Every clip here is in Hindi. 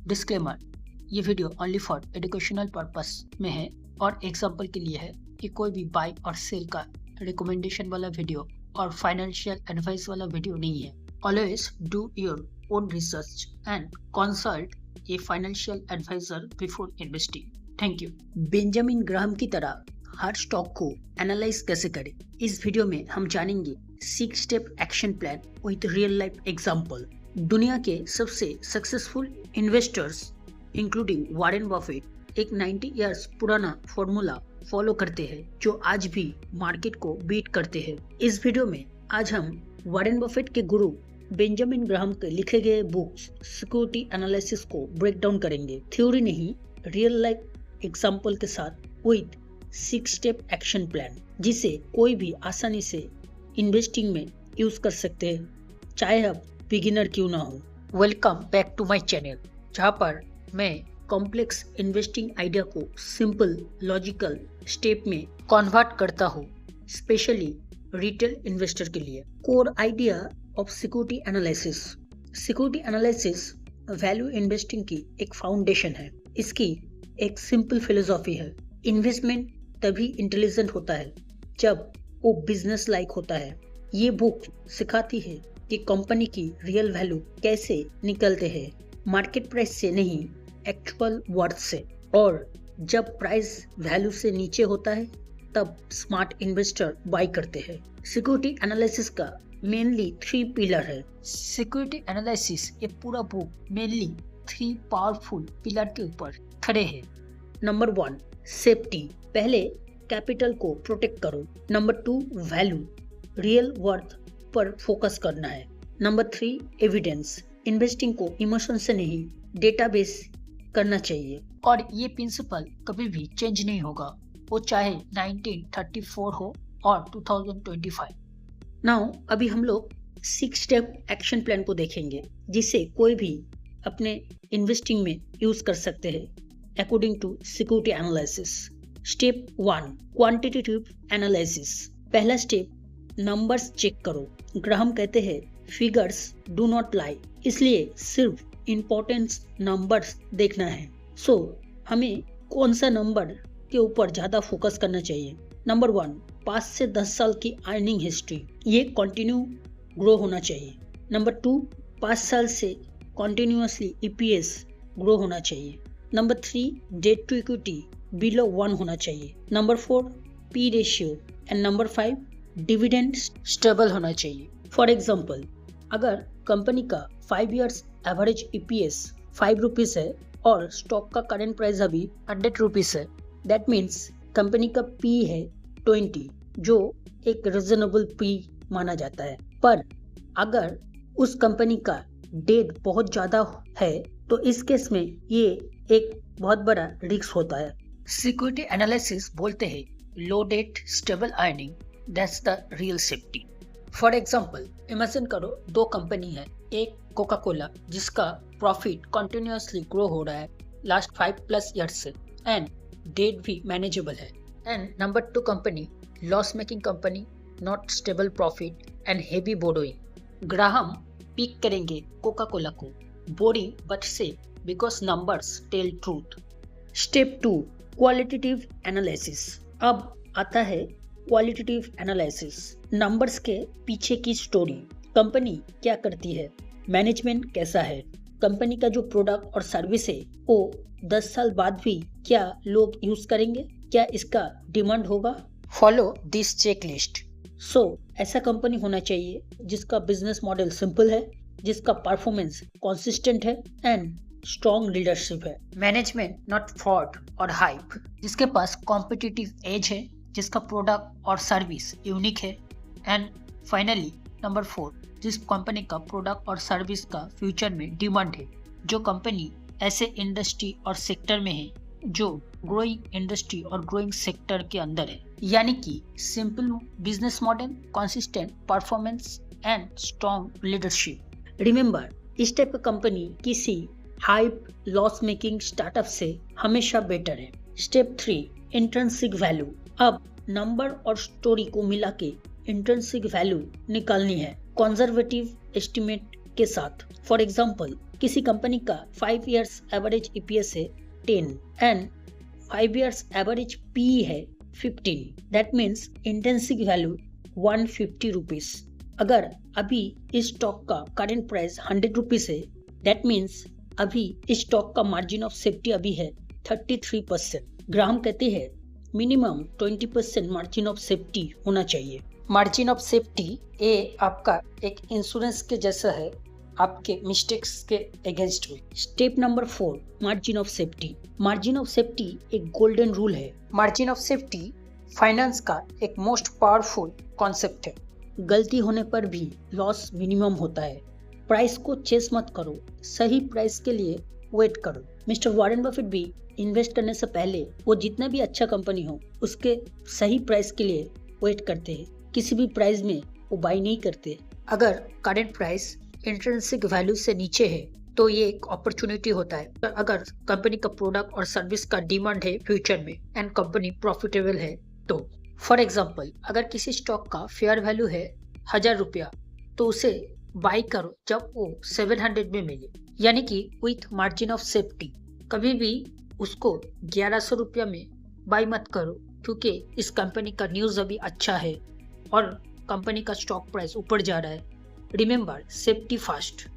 डिस्क्लेमर, ये video only for educational purpose में है और एग्जाम्पल के लिए है कि कोई भी बाय और सेल का रिकमेंडेशन वाला वीडियो और फाइनेंशियल एडवाइस वाला वीडियो नहीं है। Always do your own research and consult a financial advisor before investing. Thank you. Benjamin Graham की तरह हर स्टॉक को एनालाइज कैसे करें, इस वीडियो में हम जानेंगे 6 step action plan with real life example. दुनिया के सबसे successful investors including Warren Buffett एक 90 इयर्स पुराना फॉर्मूला फॉलो करते हैं जो आज भी मार्केट को बीट करते हैं। इस वीडियो में आज हम वॉरेन बफेट के गुरु बेंजामिन ग्राहम के लिखे गए बुक्स सिक्योरिटी एनालिसिस को ब्रेक डाउन करेंगे, थ्योरी नहीं रियल लाइफ एग्जाम्पल के साथ विद 6 स्टेप एक्शन प्लान, जिसे कोई भी आसानी से इन्वेस्टिंग में यूज कर सकते हैं, चाहे आप बिगिनर क्यों ना हो। Welcome back to my channel, जहाँ पर मैं कॉम्प्लेक्स इन्वेस्टिंग आइडिया को सिंपल लॉजिकल स्टेप में कन्वर्ट करता हूँ, स्पेशली रिटेल इन्वेस्टर के लिए। Core idea of security analysis. Security analysis value investing की एक फाउंडेशन है। इसकी एक सिंपल फिलोसॉफी है, इन्वेस्टमेंट तभी इंटेलिजेंट होता है जब वो बिजनेस लाइक होता है। ये बुक सिखाती है कि कंपनी की रियल वैल्यू कैसे निकलते हैं, मार्केट प्राइस से नहीं, एक्चुअल वर्थ से। और जब प्राइस वैल्यू से नीचे होता है तब स्मार्ट इन्वेस्टर बाय करते हैं। सिक्योरिटी एनालिसिस का मेनली 3 पिलर है। सिक्योरिटी एनालिसिस ये पूरा बुक मेनली 3 पावरफुल पिलर के ऊपर खड़े हैं। नंबर 1 सेफ्टी, पहले कैपिटल को प्रोटेक्ट करो। नंबर 2 वैल्यू, रियल वर्थ पर फोकस करना है। नंबर 3 एविडेंस, इन्वेस्टिंग को इमोशन से नहीं डेटाबेस करना चाहिए। और ये प्रिंसिपल कभी भी चेंज नहीं होगा, वो चाहे 1934 हो और 2025। नाउ अभी हम लोग 6 स्टेप एक्शन प्लान को देखेंगे, जिसे कोई भी अपने इन्वेस्टिंग में यूज कर सकते हैं according to security analysis. Step 1 quantitative analysis. पहला स्टेप नंबर्स चेक करो। ग्राहम कहते हैं फिगर्स डू नॉट लाई, इसलिए सिर्फ इंपॉर्टेंस नंबर्स देखना है। सो हमें कौन सा नंबर के ऊपर ज्यादा फोकस करना चाहिए। नंबर 1 5 से 10 साल की अर्निंग हिस्ट्री, ये कंटिन्यू ग्रो होना चाहिए। नंबर 2 5 साल से कंटिन्यूअसली ईपीएस ग्रो होना चाहिए। Number 3 debt to equity below 1 होना चाहिए। Number 4 P ratio and number 5 dividend stable होना चाहिए। फॉर एग्जाम्पल, अगर कंपनी का 5 इयर्स एवरेज ईपीएस 5 रुपीज है और स्टॉक का करंट प्राइस अभी 100 रुपीज है, दैट मीन्स कंपनी का पी है 20, जो एक रिजनेबल पी माना जाता है। पर अगर उस कंपनी का डेट बहुत ज्यादा है तो इस केस में ये एक बहुत बड़ा रिस्क होता है। सिक्योरिटी एनालिसिस बोलते हैं low debt stable earning, that's the real safety. For example, imagine करो 2 कंपनी है, एक कोका कोला जिसका प्रॉफिट कंटिन्यूअसली ग्रो हो रहा है लास्ट 5+ ईयर्स से एंड डेट भी मैनेजेबल है, and number 2 company loss making company, not stable profit and heavy borrowing. Graham pick करेंगे कोका कोला को, boring but safe because numbers tell truth. Step 2 qualitative analysis. अब आता है क्वालिटेटिव एनालिसिस, नंबर्स के पीछे की स्टोरी। कंपनी क्या करती है, मैनेजमेंट कैसा है, कंपनी का जो प्रोडक्ट और सर्विस है वो 10 साल बाद भी क्या लोग यूज करेंगे, क्या इसका डिमांड होगा। Follow this checklist. सो ऐसा कंपनी होना चाहिए जिसका बिजनेस मॉडल सिंपल है, जिसका परफॉर्मेंस कंसिस्टेंट है एंड स्ट्रॉन्ग लीडरशिप है। मैनेजमेंट नॉट फ्रॉड और हाइप, जिसके पास कॉम्पिटिटिव एज है, जिसका प्रोडक्ट और सर्विस यूनिक है। एंड फाइनली नंबर 4 जिस कंपनी का प्रोडक्ट और सर्विस का फ्यूचर में डिमांड है, जो कंपनी ऐसे इंडस्ट्री और सेक्टर में है जो ग्रोइंग इंडस्ट्री और ग्रोइंग सेक्टर के अंदर है। यानी कि simple business model, consistent performance and strong leadership. Remember, इस टाइप का कंपनी किसी हाइप लॉस मेकिंग स्टार्टअप से हमेशा बेटर है। Step 3 intrinsic value. अब नंबर और स्टोरी को मिला के इंट्रिंसिक वैल्यू निकालनी है कंजर्वेटिव एस्टिमेट के साथ। फॉर एग्जांपल, किसी कंपनी का 5 years एवरेज EPS है 10 एंड 5 years एवरेज PE है 15, that means intrinsic value 150 rupees. अगर अभी इस स्टॉक का करंट प्राइस 100 रुपीज है, दैट मीन्स अभी इस स्टॉक का मार्जिन ऑफ सेफ्टी अभी है 33%। ग्राहम कहते हैं मिनिमम 20% मार्जिन ऑफ सेफ्टी होना चाहिए। मार्जिन ऑफ सेफ्टी ये आपका एक इंश्योरेंस के जैसा है आपके मिस्टेक्स के अगेंस्ट में। Step number 4, margin of safety. Margin of safety एक गोल्डन रूल है। मार्जिन ऑफ सेफ्टी फाइनेंस का एक मोस्ट पावरफुल कॉन्सेप्ट है। गलती होने पर भी लॉस मिनिमम होता है। प्राइस को चेस मत करो, सही प्राइस के लिए वेट करो। मिस्टर वॉरेन बफेट भी इन्वेस्ट करने से पहले वो जितना भी अच्छा कंपनी हो उसके सही प्राइस के लिए वेट करते हैं। किसी भी प्राइस में वो बाई नहीं करते। अगर करंट प्राइस इंट्रिंसिक वैल्यू से नीचे है तो ये एक अपॉर्चुनिटी होता है। अगर कंपनी का प्रोडक्ट और सर्विस का डिमांड है फ्यूचर में एंड कंपनी प्रॉफिटेबल है तो फॉर एग्जाम्पल अगर किसी स्टॉक का फेयर वैल्यू है 1000 रुपया तो उसे बाई करो जब वो 700 में मिले, यानी कि विथ मार्जिन ऑफ सेफ्टी। कभी भी उसको 1100 रुपया में बाई मत करो क्योंकि इस कंपनी का न्यूज अभी अच्छा है और कंपनी का स्टॉक प्राइस ऊपर जा रहा है। Remember safety first.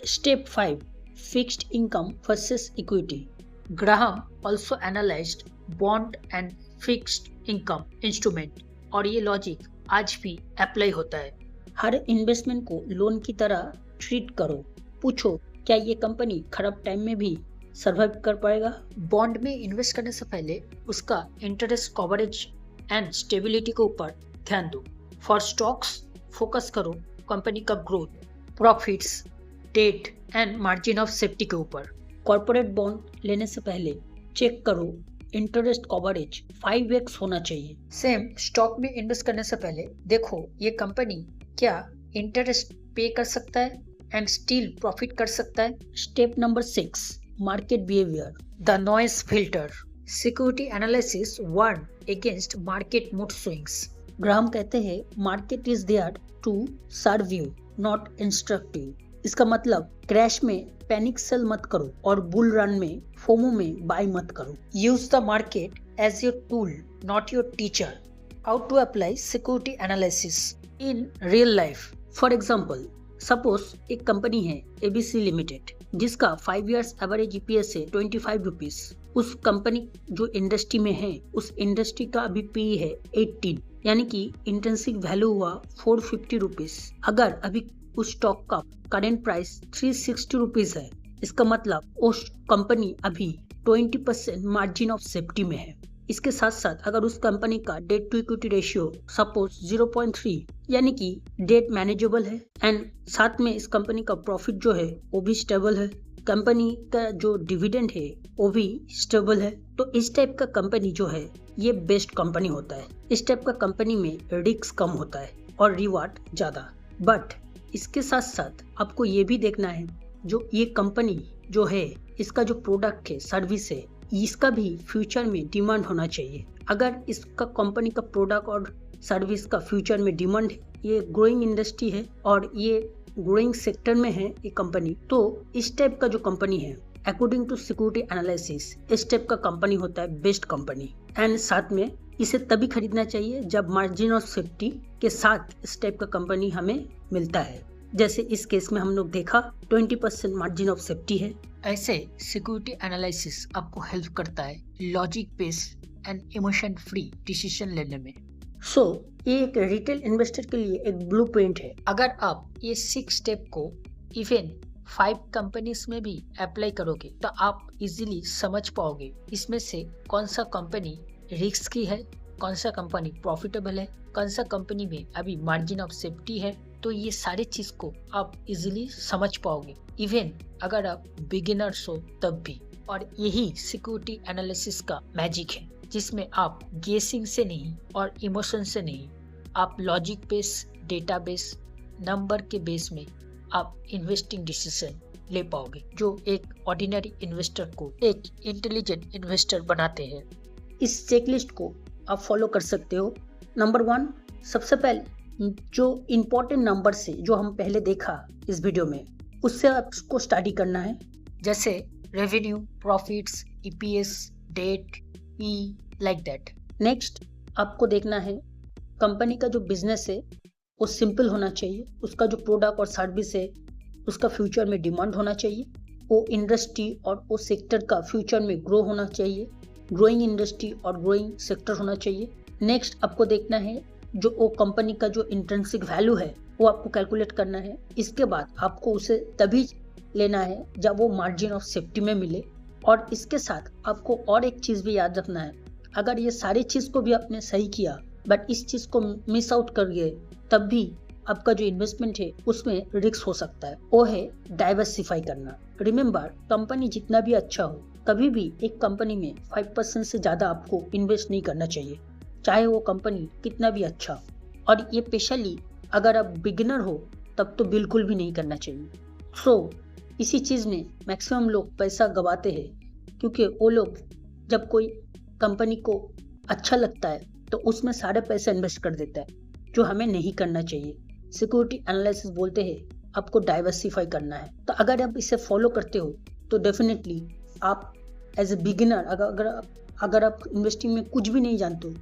Step 5, fixed income versus equity. Graham also analysed bond and fixed income instrument और ये लॉजिक आज भी अप्लाई होता है। हर इन्वेस्टमेंट को लोन की तरह ट्रीट करो। पूछो क्या ये कंपनी खराब टाइम में भी सर्वाइव कर पाएगा। बॉन्ड में इन्वेस्ट करने से पहले उसका इंटरेस्ट कवरेज एंड स्टेबिलिटी के ऊपर ध्यान दो। फॉर स्टॉक्स फोकस करो कंपनी का growth, profits, debt and margin of safety के ऊपर। कॉर्पोरेट बॉन्ड लेने से पहले चेक करो इंटरेस्ट कवरेज 5x होना चाहिए। सेम स्टॉक में इन्वेस्ट करने से पहले देखो ये कंपनी क्या इंटरेस्ट पे कर सकता है एंड स्टिल प्रॉफिट कर सकता है। Step number 6, market behaviour, the noise filter. Security analysis warn against market mood swings. Graham कहते हैं market is there to serve you not instructive. इसका मतलब क्रैश में पैनिक सेल मत करो और बुल रन में फोमो में बाय मत करो। Use the market as your tool not your teacher. How to apply security analysis in real life. For example suppose एक कंपनी है ABC लिमिटेड जिसका 5 years एवरेज EPS है 25 रुपीज। उस कंपनी जो इंडस्ट्री में है उस इंडस्ट्री का अभी PE है 18, यानी कि इंट्रिंसिक वैल्यू हुआ 450 रुपीज। अगर अभी उस स्टॉक का करंट प्राइस 360 रुपीज है, इसका मतलब उस कंपनी अभी 20% मार्जिन ऑफ सेफ्टी में है। इसके साथ साथ अगर उस कंपनी का debt to equity ratio suppose 0.3 यानी कि डेट मैनेजेबल है एंड साथ में इस कंपनी का प्रॉफिट जो है वो भी स्टेबल है, कंपनी का जो डिविडेंड है वो भी स्टेबल है, तो इस टाइप का कंपनी जो है ये बेस्ट कंपनी होता है। इस टाइप का कंपनी में रिस्क कम होता है और रिवार्ड ज्यादा। बट इसके साथ साथ आपको ये भी देखना है जो ये कंपनी जो है इसका जो प्रोडक्ट है सर्विस है इसका भी फ्यूचर में डिमांड होना चाहिए। अगर इसका कंपनी का प्रोडक्ट और सर्विस का फ्यूचर में डिमांड है, ये ग्रोइंग इंडस्ट्री है और ये ग्रोइंग सेक्टर में है ये कंपनी, तो इस टाइप का जो कंपनी है अकॉर्डिंग टू सिक्योरिटी एनालिसिस इस टाइप का कंपनी होता है बेस्ट कंपनी। एंड साथ में इसे तभी खरीदना चाहिए जब मार्जिन ऑफ सेफ्टी के साथ इस टाइप का कंपनी हमें मिलता है। जैसे इस केस में हम लोग देखा 20% मार्जिन ऑफ सेफ्टी है। ऐसे सिक्योरिटी एनालिसिस आपको हेल्प करता है logic based and emotion free decision लेने में। ये एक रिटेल इन्वेस्टर के लिए एक ब्लूप्रिंट है। अगर आप ये 6 स्टेप को इवन 5 कंपनीज में भी अप्लाई करोगे तो आप इजीली समझ पाओगे इसमें से कौन सा कंपनी रिस्की है, कौन सा कंपनी प्रॉफिटेबल है, कौन सा कंपनी में अभी मार्जिन ऑफ सेफ्टी है। तो ये सारी चीज को आप इजीली समझ पाओगे इवन अगर आप बिगिनर्स हो तब भी। और यही सिक्योरिटी एनालिसिस का मैजिक है जिसमें आप गेसिंग से नहीं और इमोशन से नहीं, आप logic base, data base, number के बेस में आप इन्वेस्टिंग डिसीजन ले पाओगे जो एक ऑर्डिनरी इन्वेस्टर को एक इंटेलिजेंट इन्वेस्टर बनाते हैं। इस चेकलिस्ट को आप फॉलो कर सकते हो। नंबर 1, सबसे पहले जो इम्पोर्टेंट नंबर से जो हम पहले देखा इस वीडियो में उससे आपको स्टडी करना है, जैसे revenue, profits, EPS, debt, P, like that. Next आपको देखना है कंपनी का जो बिजनेस है वो सिंपल होना चाहिए, उसका जो प्रोडक्ट और सर्विस है उसका फ्यूचर में डिमांड होना चाहिए, वो इंडस्ट्री और वो सेक्टर का फ्यूचर में ग्रो होना चाहिए, ग्रोइंग इंडस्ट्री और ग्रोइंग सेक्टर होना चाहिए। नेक्स्ट आपको देखना है जो वो कंपनी का जो इंट्रिंसिक वैल्यू है वो आपको कैलकुलेट करना है। इसके बाद आपको उसे तभी लेना है जब वो मार्जिन ऑफ सेफ्टी में मिले। और इसके साथ आपको और एक चीज़ भी याद रखना है, अगर ये सारी चीज़ को भी आपने सही किया बट इस चीज़ को मिस आउट कर गए तब भी आपका जो इन्वेस्टमेंट है उसमें रिस्क हो सकता है, वो है डाइवर्सिफाई करना। रिमेंबर, कंपनी जितना भी अच्छा हो, कभी भी एक कंपनी में 5% से ज़्यादा आपको इन्वेस्ट नहीं करना चाहिए, चाहे वो कंपनी कितना भी अच्छा हो। और ये स्पेशली अगर आप बिगिनर हो तब तो बिल्कुल भी नहीं करना चाहिए। सो इसी चीज़ में मैक्सिमम लोग पैसा गवाते हैं, क्योंकि वो लोग जब कोई कंपनी को अच्छा लगता है तो उसमें सारे पैसे इन्वेस्ट कर देता है, जो हमें नहीं करना चाहिए। सिक्योरिटी एनालिसिस बोलते हैं आपको डाइवर्सिफाई करना है। तो अगर आप इसे फॉलो करते हो तो डेफिनेटली आप एज ए बिगिनर अगर आप इन्वेस्टिंग में कुछ भी नहीं जानते हो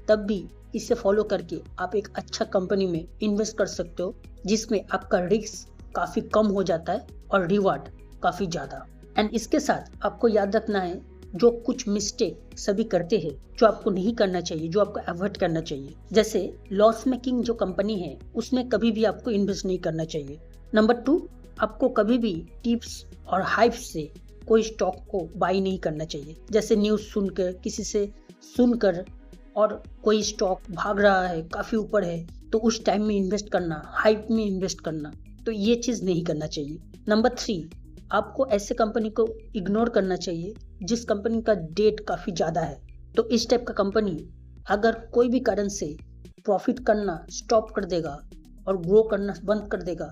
तब भी इसे फॉलो करके आप एक अच्छा कंपनी में इन्वेस्ट कर सकते हो, जिसमें आपका रिस्क काफ़ी कम हो जाता है और रिवार्ड काफ़ी ज़्यादा। एंड इसके साथ आपको याद रखना है जो कुछ मिस्टेक सभी करते हैं जो आपको नहीं करना चाहिए, जो आपको अवॉइड करना चाहिए, जैसे लॉस मेकिंग जो कंपनी है उसमें कभी भी आपको इन्वेस्ट नहीं करना चाहिए। नंबर 2, आपको कभी भी टिप्स और हाइप से कोई स्टॉक को बाई नहीं करना चाहिए, जैसे न्यूज़ सुनकर, किसी से सुनकर और कोई स्टॉक भाग रहा है, काफ़ी ऊपर है, तो उस टाइम में इन्वेस्ट करना, हाइप में इन्वेस्ट करना, तो ये चीज़ नहीं करना चाहिए। नंबर 3, आपको ऐसे कंपनी को इग्नोर करना चाहिए जिस कंपनी का डेट काफ़ी ज़्यादा है। तो इस टाइप का कंपनी अगर कोई भी कारण से प्रॉफिट करना स्टॉप कर देगा और ग्रो करना बंद कर देगा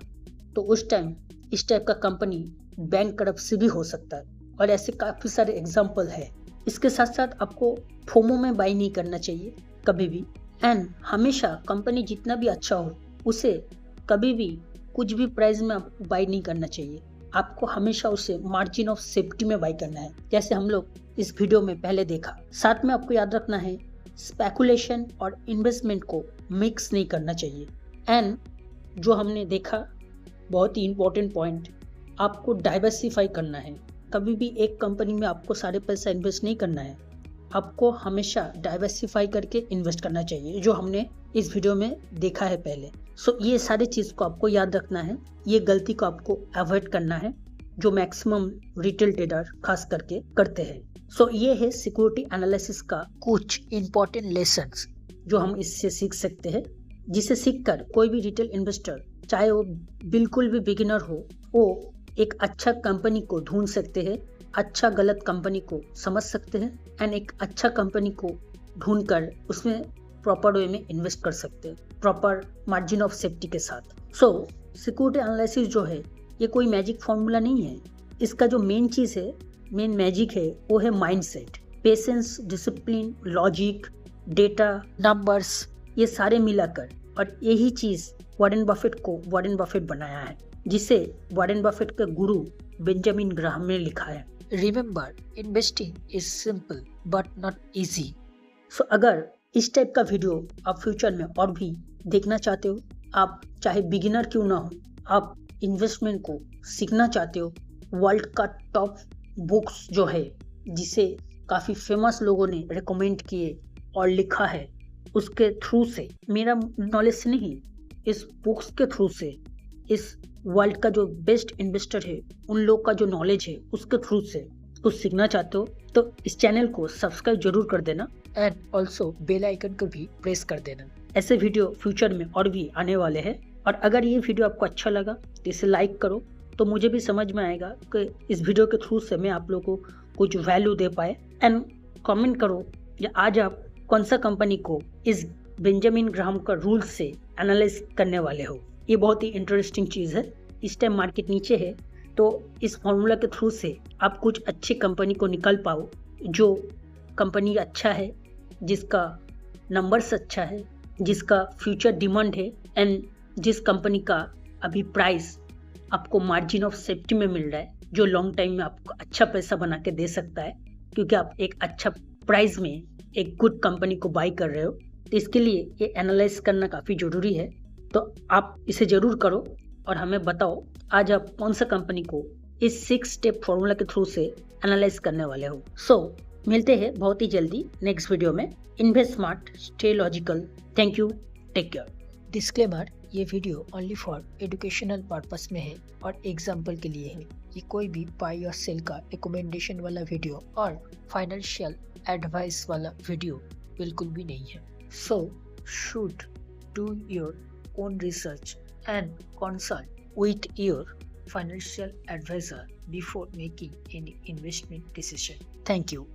तो उस टाइम इस टाइप का कंपनी बैंक करप्सी भी हो सकता है, और ऐसे काफ़ी सारे एग्जाम्पल है। इसके साथ साथ आपको फोमो में बाई नहीं करना चाहिए कभी भी। एंड हमेशा कंपनी जितना भी अच्छा हो उसे कभी भी कुछ भी प्राइस में आपको बाई नहीं करना चाहिए, आपको हमेशा उसे मार्जिन ऑफ सेफ्टी में बाई करना है, जैसे हम लोग इस वीडियो में पहले देखा। साथ में आपको याद रखना है स्पेकुलेशन और इन्वेस्टमेंट को मिक्स नहीं करना चाहिए। एंड जो हमने देखा बहुत ही इंपॉर्टेंट पॉइंट, आपको डाइवर्सिफाई करना है। कभी भी एक कंपनी में आपको सारे पैसा इन्वेस्ट नहीं करना है, आपको हमेशा डाइवर्सिफाई करके इन्वेस्ट करना चाहिए, जो हमने इस वीडियो में देखा है पहले। सो ये सारी चीज़ को आपको याद रखना है, ये गलती को आपको अवॉइड करना है जो मैक्सिमम रिटेल ट्रेडर खास करके करते हैं। सो ये है सिक्योरिटी एनालिसिस का कुछ इंपॉर्टेंट लेसन्स जो हम इससे सीख सकते हैं, जिसे सीखकर कोई भी रिटेल इन्वेस्टर, चाहे वो बिल्कुल भी बिगिनर हो, वो एक अच्छा कंपनी को ढूंढ सकते हैं, अच्छा गलत कंपनी को समझ सकते हैं, एंड एक अच्छा कंपनी को ढूंढकर उसमें प्रॉपर वे में इन्वेस्ट कर सकते हैं, प्रॉपर मार्जिन ऑफ सेफ्टी के साथ। सो सिक्योरिटी एनालिसिस जो है ये कोई मैजिक फॉर्मूला नहीं है, इसका जो मेन चीज़ है, मेन मैजिक है, वो है mindset, patience, discipline, logic, data, numbers, ये सारे मिलाकर। और यही चीज़ वॉरेन बफेट को वॉरेन बफेट बनाया है, जिसे वॉरेन बफेट के गुरु बेंजामिन ग्राहम ने लिखा है। Remember, investing is simple but not easy. So अगर इस टाइप का वीडियो आप फ्यूचर में और भी देखना चाहते हो, आप चाहे बिगिनर क्यों ना हो, आप इन्वेस्टमेंट को सीखना चाहते हो, वर्ल्ड का टॉप बुक्स जो है जिसे काफ़ी फेमस लोगों ने रिकमेंड किए और लिखा है, उसके थ्रू से, मेरा नॉलेज से नहीं, इस बुक्स के थ्रू से, इस वर्ल्ड का जो बेस्ट इन्वेस्टर है उन लोग का जो नॉलेज है उसके थ्रू से कुछ सीखना चाहते हो तो इस चैनल को सब्सक्राइब जरूर कर देना, एंड ऑल्सो बेल आइकन को भी प्रेस कर देना। ऐसे वीडियो फ्यूचर में और भी आने वाले हैं। और अगर ये वीडियो आपको अच्छा लगा तो इसे लाइक करो, तो मुझे भी समझ में आएगा कि इस वीडियो के थ्रू से मैं आप लोगों को कुछ वैल्यू दे पाए। एंड कमेंट करो या आज आप कौन सा कंपनी को इस बेंजामिन ग्राहम का रूल से एनालाइज करने वाले हो। ये बहुत ही इंटरेस्टिंग चीज़ है। इस टाइम मार्केट नीचे है, तो इस फॉर्मूला के थ्रू से आप कुछ अच्छी कंपनी को निकाल पाओ, जो कंपनी अच्छा है, जिसका नंबर्स अच्छा है, जिसका फ्यूचर डिमांड है, एंड जिस कंपनी का अभी प्राइस आपको मार्जिन ऑफ सेफ्टी में मिल रहा है, जो लॉन्ग टाइम में आपको अच्छा पैसा बना के दे सकता है, क्योंकि आप एक अच्छा प्राइस में एक गुड कंपनी को बाई कर रहे हो। तो इसके लिए ये एनालाइज करना काफ़ी ज़रूरी है। तो आप इसे ज़रूर करो और हमें बताओ आज आप कौन सा कंपनी को इस 6 स्टेप फॉर्मूला के थ्रू से एनालाइज करने वाले हो। सो मिलते हैं बहुत ही जल्दी नेक्स्ट वीडियो में। Invest smart, stay logical. Thank you, take care. Disclaimer, ये video only for educational purpose में है और एग्जाम्पल के लिए है। ये कोई भी बाई और सेल का रिकमेंडेशन वाला वीडियो और फाइनेंशियल एडवाइस वाला वीडियो बिल्कुल भी नहीं है। So should do your own research and consult with your financial advisor before making any investment decision. Thank you.